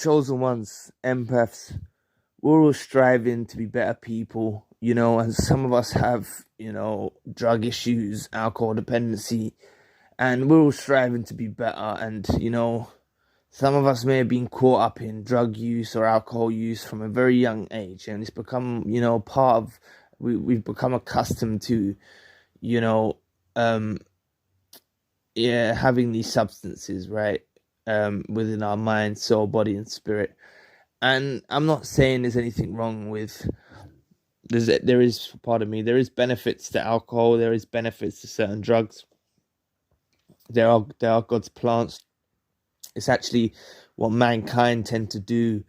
chosen ones, empaths, we're all striving to be better people, and some of us have, drug issues, alcohol dependency, and we're all striving to be better. And, some of us may have been caught up in drug use or alcohol use from a very young age, and it's become, part of, we've become accustomed to, you know, um, yeah, having these substances, right, within our mind, soul, body, and spirit. And I'm not saying there's anything wrong with there is, pardon me, there is benefits to alcohol, there is benefits to certain drugs. There are God's plants. It's actually what mankind tend to do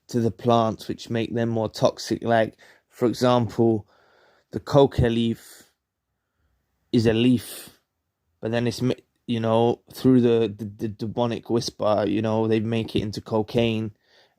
to the plants which make them more toxic. Like, for example, the coca leaf is a leaf, but then it's, through the demonic whisper, they make it into cocaine,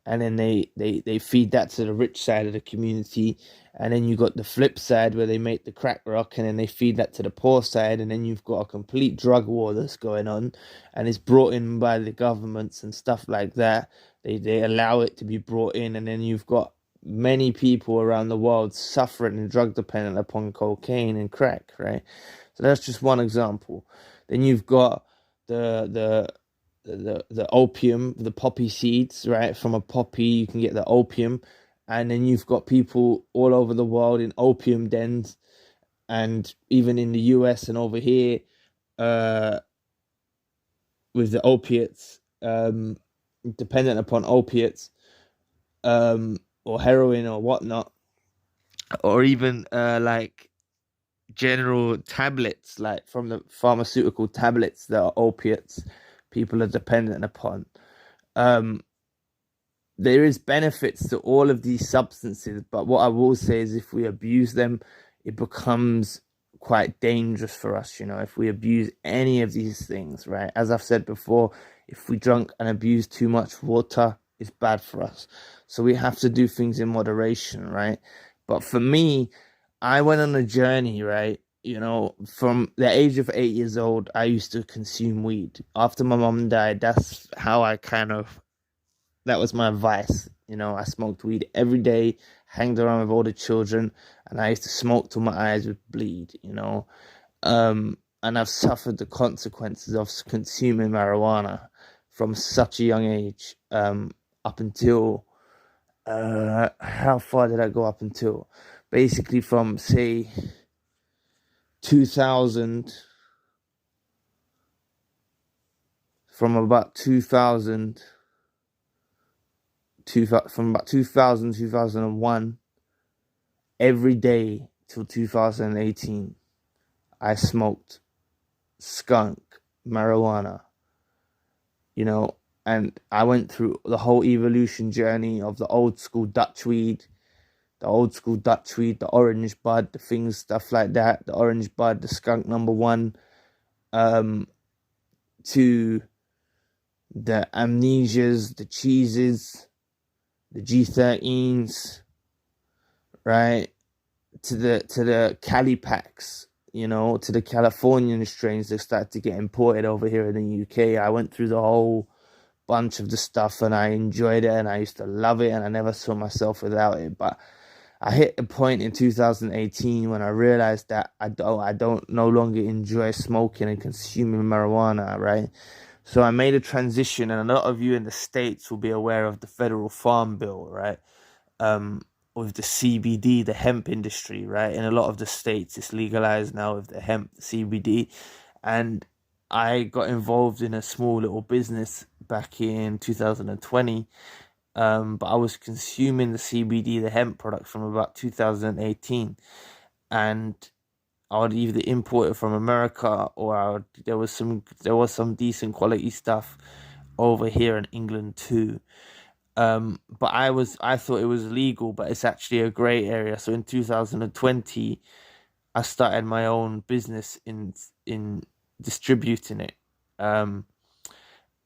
and then they feed that to the rich side of the community. And then you got the flip side where they make the crack rock, and then they feed that to the poor side, and then you've got a complete drug war that's going on, and it's brought in by the governments and stuff like that. They allow it to be brought in, and then you've got many people around the world suffering and drug dependent upon cocaine and crack, right? So that's just one example. Then you've got the opium, the poppy seeds, right? From a poppy, you can get the opium, and then you've got people all over the world in opium dens, and even in the US and over here, with the opiates, dependent upon opiates, or heroin or whatnot, or even like general tablets, like from the pharmaceutical tablets that are opiates people are dependent upon. um there is benefits to all of these substances, but what I will say is if we abuse them, it becomes quite dangerous for us. If we abuse any of these things, right, as I've said before, if we drink and abuse too much water, it's bad for us. So we have to do things in moderation, right? But for me, I went on a journey, right? From the age of 8 years old, I used to consume weed. After my mom died, that's how that was my vice. I smoked weed every day, hanged around with all the children, and I used to smoke till my eyes would bleed. And I've suffered the consequences of consuming marijuana from such a young age, up until, how far did I go up until? Basically from, say, 2000, from about 2000, from about 2000, 2001, every day till 2018, I smoked skunk, marijuana, and I went through the whole evolution journey of the old school Dutch weed, the orange bud, the things, stuff like that, the orange bud, the skunk number one, to the amnesias, the cheeses, the G13s, right? To the Cali packs, to the Californian strains that started to get imported over here in the UK. I went through the whole bunch of the stuff, and I enjoyed it, and I used to love it, and I never saw myself without it. But I hit a point in 2018 when I realized that I don't no longer enjoy smoking and consuming marijuana, right? So I made a transition, and a lot of you in the States will be aware of the federal farm bill, right? With the CBD, the hemp industry, right? In a lot of the states, it's legalized now with the hemp, the CBD. And I got involved in a small little business back in 2020. But I was consuming the CBD, the hemp product, from about 2018. And I would either import it from America, or there was some decent quality stuff over here in England too. But I thought it was legal, but it's actually a grey area. So in 2020, I started my own business in distributing it.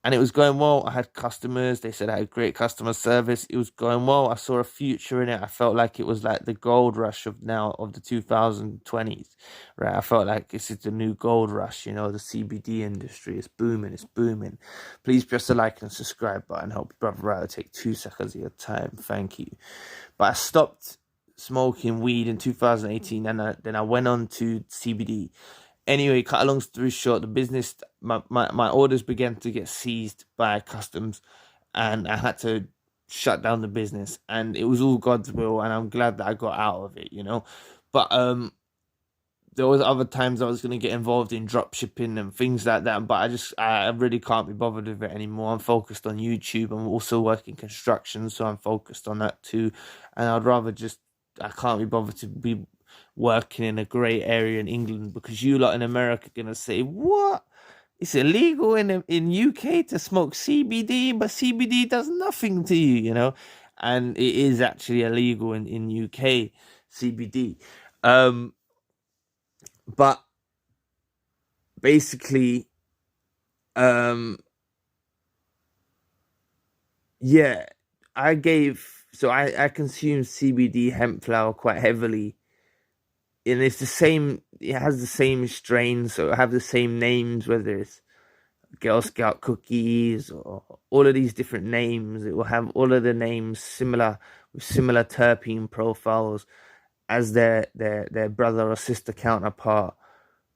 And it was going well. I had customers. They said I had great customer service. It was going well. I saw a future in it. I felt like it was like the gold rush of now of the 2020s, right? I felt like this is the new gold rush. You know, the CBD industry is booming. It's booming. Please press the like and subscribe button. Help Brother Ryder take 2 seconds of your time. Thank you. But I stopped smoking weed in 2018, and then I went on to CBD. Anyway, cut a long story short, the business, my orders began to get seized by customs, and I had to shut down the business. And it was all God's will, and I'm glad that I got out of it, you know. But there was other times I was going to get involved in drop shipping and things like that, but I really can't be bothered with it anymore. I'm focused on YouTube. I'm also working construction, so I'm focused on that too. And I can't be bothered to be working in a grey area in England, because you lot in America are going to say, what? It's illegal in UK to smoke CBD, but CBD does nothing to you, you know? And it is actually illegal in UK, CBD. But basically, yeah, I consume CBD hemp flower quite heavily, and it has the same strains, so it have the same names, whether it's Girl Scout cookies or all of these different names. It will have all of the names similar, with similar terpene profiles as their brother or sister counterpart,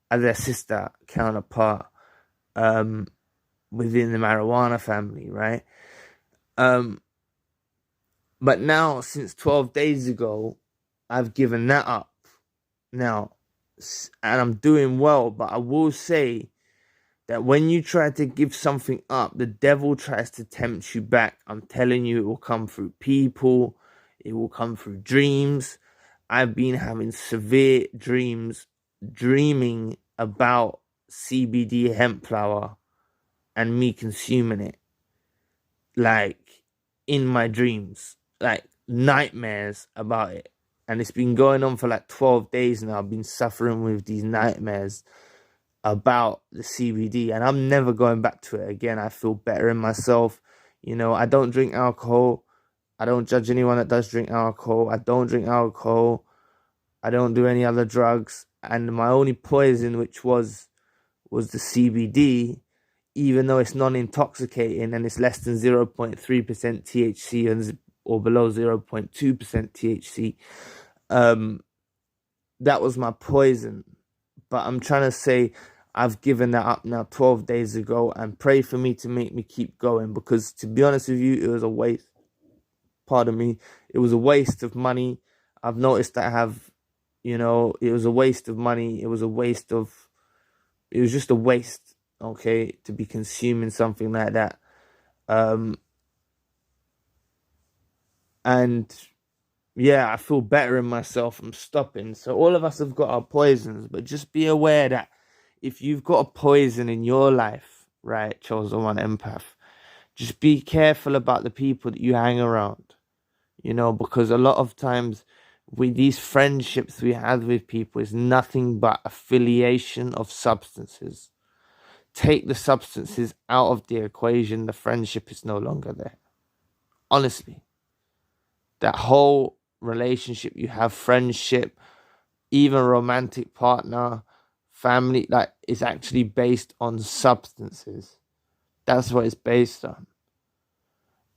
within the marijuana family, right? But now, since 12 days ago, I've given that up now, and I'm doing well. But I will say that when you try to give something up, the devil tries to tempt you back. I'm telling you, it will come through people, it will come through dreams. I've been having severe dreams, dreaming about CBD hemp flower and me consuming it, like in my dreams, like nightmares about it. And it's been going on for like 12 days now. I've been suffering with these nightmares about the CBD, and I'm never going back to it again. I feel better in myself. You know, I don't drink alcohol. I don't judge anyone that does drink alcohol. I don't drink alcohol. I don't do any other drugs. And my only poison, which was the CBD, even though it's non-intoxicating and it's less than 0.3% THC or below 0.2% THC, that was my poison. But I'm trying to say I've given that up now 12 days ago, and pray for me to make me keep going, because to be honest with you, it was a waste. Pardon me. It was a waste of money. I've noticed that it was a waste of money. It was just a waste, okay, to be consuming something like that. And yeah, I feel better in myself. I'm stopping. So all of us have got our poisons, but just be aware that if you've got a poison in your life, right, chosen one empath, just be careful about the people that you hang around, you know, because a lot of times with these friendships we have with people is nothing but affiliation of substances. Take the substances out of the equation, the friendship is no longer there. Honestly, that whole relationship you have, friendship, even romantic partner, family, like, it's actually based on substances. That's what it's based on.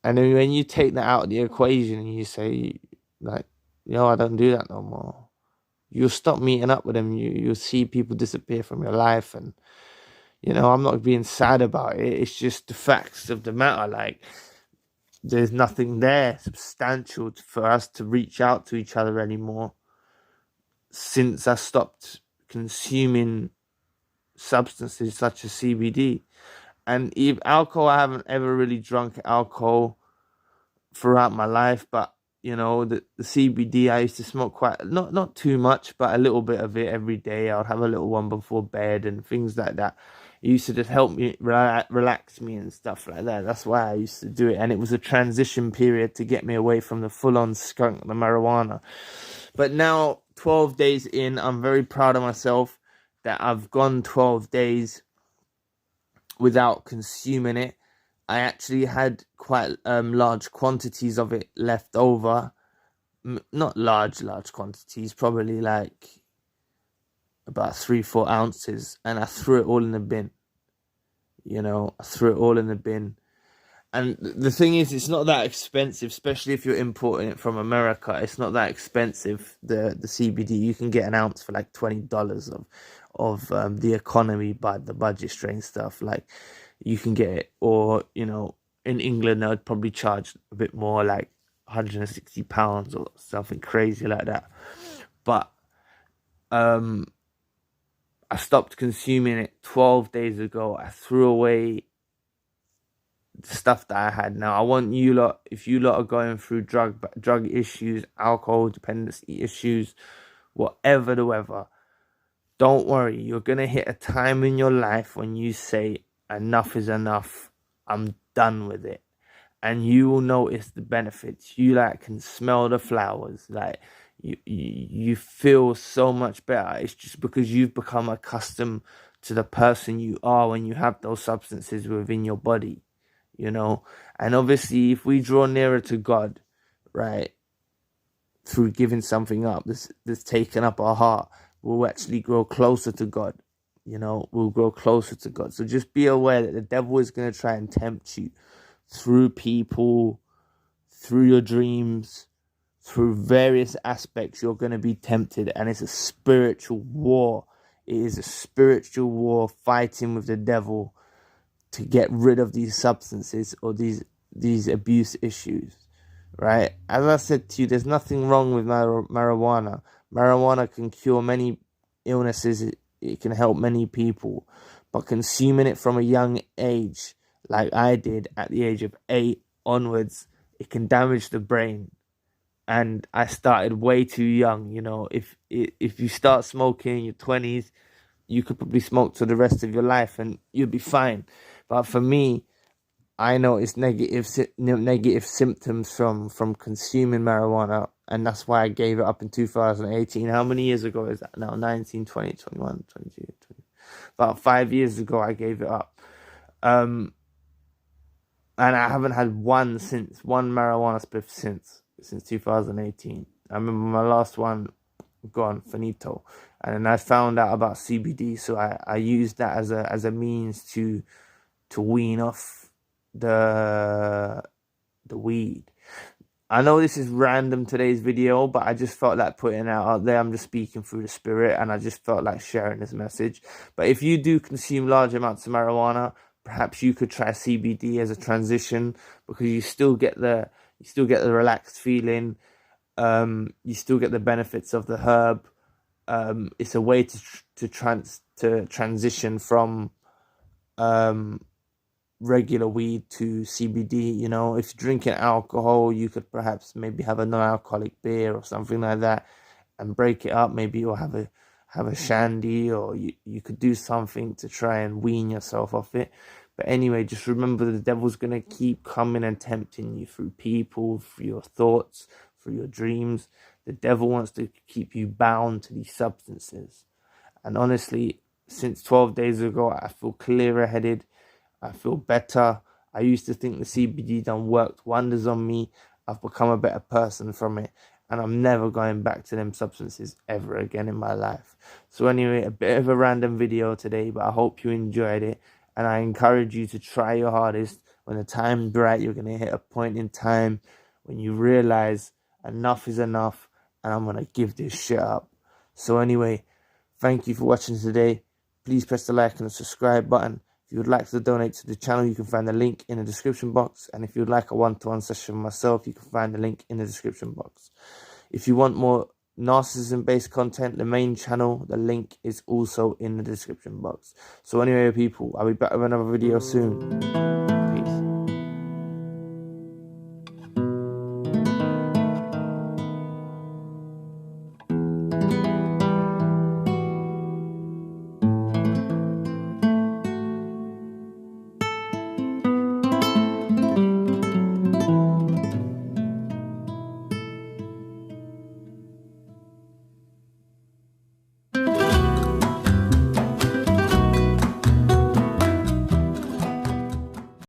And then when you take that out of the equation and you say, like, I don't do that no more, you'll stop meeting up with them. You'll see people disappear from your life. And I'm not being sad about it. It's just the facts of the matter. Like, there's nothing there substantial for us to reach out to each other anymore since I stopped consuming substances such as CBD. And if alcohol, I haven't ever really drunk alcohol throughout my life, but the CBD, I used to smoke quite, not too much, but a little bit of it every day. I would have a little one before bed and things like that. It used to just help me relax me and stuff like that. That's why I used to do it. And it was a transition period to get me away from the full-on skunk, the marijuana. But now, 12 days in, I'm very proud of myself that I've gone 12 days without consuming it. I actually had quite large quantities of it left over. Not large quantities, probably like about 3-4 ounces, and I threw it all in the bin. I threw it all in the bin. And the thing is, it's not that expensive, especially if you're importing it from America. It's not that expensive, the CBD. You can get an ounce for like $20 of the economy, but the budget strain stuff. Like, you can get it, or in England they'd probably charge a bit more, like £160 or something crazy like that. But I stopped consuming it 12 days ago. I threw away the stuff that I had. Now, I want you lot, if you lot are going through drug issues, alcohol dependency issues, whatever the weather, don't worry. You're going to hit a time in your life when you say, enough is enough. I'm done with it. And you will notice the benefits. You can smell the flowers. Like, you feel so much better. It's just because you've become accustomed to the person you are when you have those substances within your body. And obviously, if we draw nearer to God, right, through giving something up that's taken up our heart, we'll actually grow closer to God. We'll grow closer to God. So just be aware that the devil is going to try and tempt you through people, through your dreams, through various aspects. You're going to be tempted, and it's a spiritual war. It is a spiritual war, fighting with the devil to get rid of these substances or these abuse issues, right? As I said to you, there's nothing wrong with marijuana. Marijuana can cure many illnesses. It can help many people. But consuming it from a young age, like I did at the age of 8 onwards, it can damage the brain. And I started way too young. If you start smoking in your 20s, you could probably smoke for the rest of your life and you'll be fine. But for me, I noticed negative symptoms from consuming marijuana, and that's why I gave it up in 2018. How many years ago is that now? 19, 20, 21, 22, 20. About 5 years ago, I gave it up. And I haven't had one marijuana spliff since 2018. I remember my last one, gone, finito. And then I found out about CBD, so I used that as a means to wean off the weed. I know this is random, today's video, but I just felt like putting it out there. I'm just speaking through the spirit, and I just felt like sharing this message. But if you do consume large amounts of marijuana, perhaps you could try CBD as a transition, because you still get the relaxed feeling. You still get the benefits of the herb. It's a way to transition from regular weed to CBD. If you're drinking alcohol, you could perhaps maybe have a non-alcoholic beer or something like that and break it up. Maybe you'll have a shandy, or you could do something to try and wean yourself off it. But anyway, just remember, the devil's going to keep coming and tempting you through people, through your thoughts, through your dreams. The devil wants to keep you bound to these substances. And honestly, since 12 days ago, I feel clearer headed. I feel better. I used to think the CBD done worked wonders on me. I've become a better person from it, and I'm never going back to them substances ever again in my life. So anyway, a bit of a random video today, but I hope you enjoyed it, and I encourage you to try your hardest. When the time's right, you're going to hit a point in time when you realize enough is enough, and I'm going to give this shit up. So anyway, thank you for watching today. Please press the like and the subscribe button. If you would like to donate to the channel, you can find the link in the description box. And if you would like a one-to-one session with myself, you can find the link in the description box. If you want more narcissism-based content, the main channel, the link is also in the description box. So anyway, people, I'll be back with another video soon.